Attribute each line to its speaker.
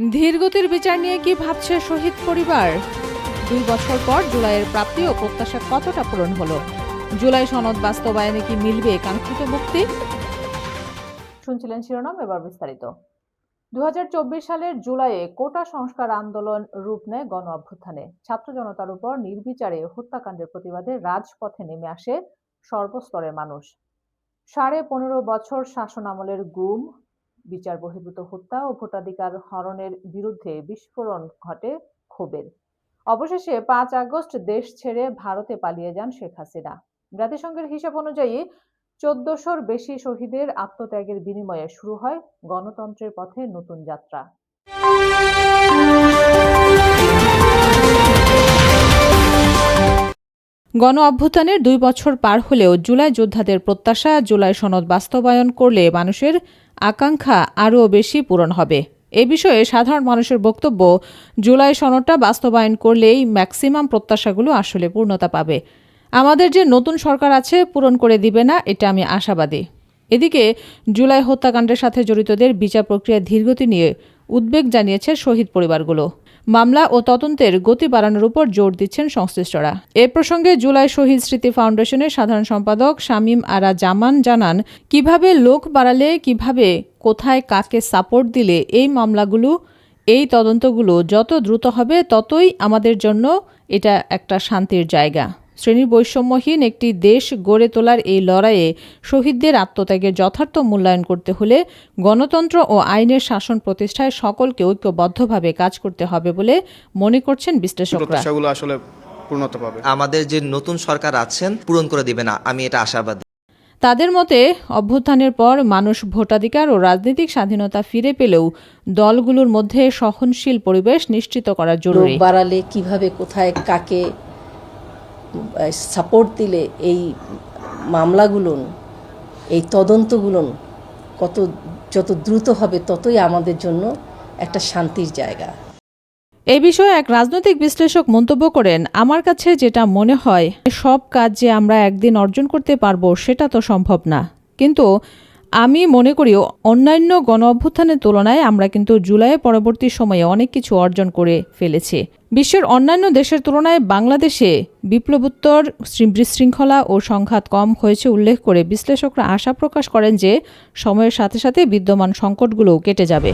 Speaker 1: ধীরগতির বিচার নিয়ে কি ভাবছে শহীদ পরিবার? 2 বছর পর জুলাইয়ের প্রাপ্তি ও প্রত্যাশা কতটা পূরণ হলো? জুলাই সনদ বাস্তবায়নে কি মিলবে কাঙ্ক্ষিত মুক্তি? শুনছিলেন শিরোনাম, এবার বিস্তারিত। 2024 সালের জুলাইয়ে কোটা সংস্কার আন্দোলন রূপ নেয় গণ অভ্যুত্থানে। ছাত্র জনতার উপর নির্বিচারে হত্যাকাণ্ডের প্রতিবাদে রাজপথে নেমে আসে সর্বস্তরের মানুষ। 15.5 বছর শাসন আমলের গুম, বিচার বহির্ভূত হত্যা ও ভোটাধিকার হরণের বিরুদ্ধে বিস্ফোরণ ঘটে ক্ষোভের। অবশেষে 5 আগস্ট দেশ ছেড়ে ভারতে পালিয়ে যান শেখ হাসিনা। জাতিসংঘের হিসাব অনুযায়ী 1400-র বেশি শহীদের আত্মত্যাগের বিনিময়ে শুরু হয় গণতন্ত্রের পথে নতুন যাত্রা। গণ অভ্যুত্থানের 2 বছর পার হলেও জুলাই যোদ্ধাদের প্রত্যাশা, জুলাই সনদ বাস্তবায়ন করলে মানুষের আকাঙ্ক্ষা আরও বেশি পূরণ হবে। এ বিষয়ে সাধারণ মানুষের বক্তব্য, জুলাই সনদটা বাস্তবায়ন করলেই ম্যাক্সিমাম প্রত্যাশাগুলো আসলে পূর্ণতা পাবে। আমাদের যে নতুন সরকার আছে পূরণ করে দিবে না, এটা আমি আশাবাদী। এদিকে জুলাই হত্যাকাণ্ডের সাথে জড়িতদের বিচার প্রক্রিয়া ধীরগতি নিয়ে উদ্বেগ জানিয়েছে শহীদ পরিবারগুলো। মামলা ও তদন্তের গতি বাড়ানোর উপর জোর দিচ্ছেন সংশ্লিষ্টরা। এ প্রসঙ্গে জুলাই শহীদ স্মৃতি ফাউন্ডেশনের সাধারণ সম্পাদক শামীম আরা জামান জানান, কিভাবে লোক বাড়ালে, কিভাবে কোথায় কাকে সাপোর্ট দিলে এই মামলাগুলো, এই তদন্তগুলো যত দ্রুত হবে ততই আমাদের জন্য এটা একটা শান্তির জায়গা। শ্রেণী বৈষম্যহীন একটি দেশ গড়ে তোলার এই লড়াইয়ে শহীদদের আত্মত্যাগের যথার্থ মূল্যায়ন করতে হলে গণতন্ত্র ও আইনের শাসন প্রতিষ্ঠায় সকলকে ঐক্যবদ্ধভাবে কাজ করতে হবে বলে মনে করছেন বিশ্লেষকরা।
Speaker 2: আমাদের যে নতুন সরকার আছেন পূরণ করে দিবে না, আমি এটা আশাবাদী।
Speaker 1: তাদের মতে অভ্যুত্থানের পর মানুষ ভোটাধিকার ও রাজনৈতিক স্বাধীনতা ফিরে পেলেও দলগুলোর মধ্যে সহনশীল পরিবেশ নিশ্চিত করা জরুরি।
Speaker 3: বাড়ালে কিভাবে কোথায় কাকে সাপোর্ট দিলে এই মামলাগুলো, এই তদন্তগুলো যত দ্রুত হবে ততই আমাদের জন্য একটা শান্তির জায়গা।
Speaker 1: এ বিষয়ে এক রাজনৈতিক বিশ্লেষক মন্তব্য করেন, আমার কাছে যেটা মনে হয়, সব কাজ যে আমরা একদিন অর্জন করতে পারবো সেটা তো সম্ভব না। কিন্তু আমি মনে করি অন্যান্য গণ অভ্যুত্থানের তুলনায় আমরা কিন্তু জুলাই পরবর্তী সময়ে অনেক কিছু অর্জন করে ফেলেছি। বিশ্বের অন্যান্য দেশের তুলনায় বাংলাদেশে বিপ্লবোত্তর বিশৃঙ্খলা ও সংঘাত কম হয়েছে উল্লেখ করে বিশ্লেষকরা আশা প্রকাশ করেন যে সময়ের সাথে সাথে বিদ্যমান সংকটগুলোও কেটে যাবে।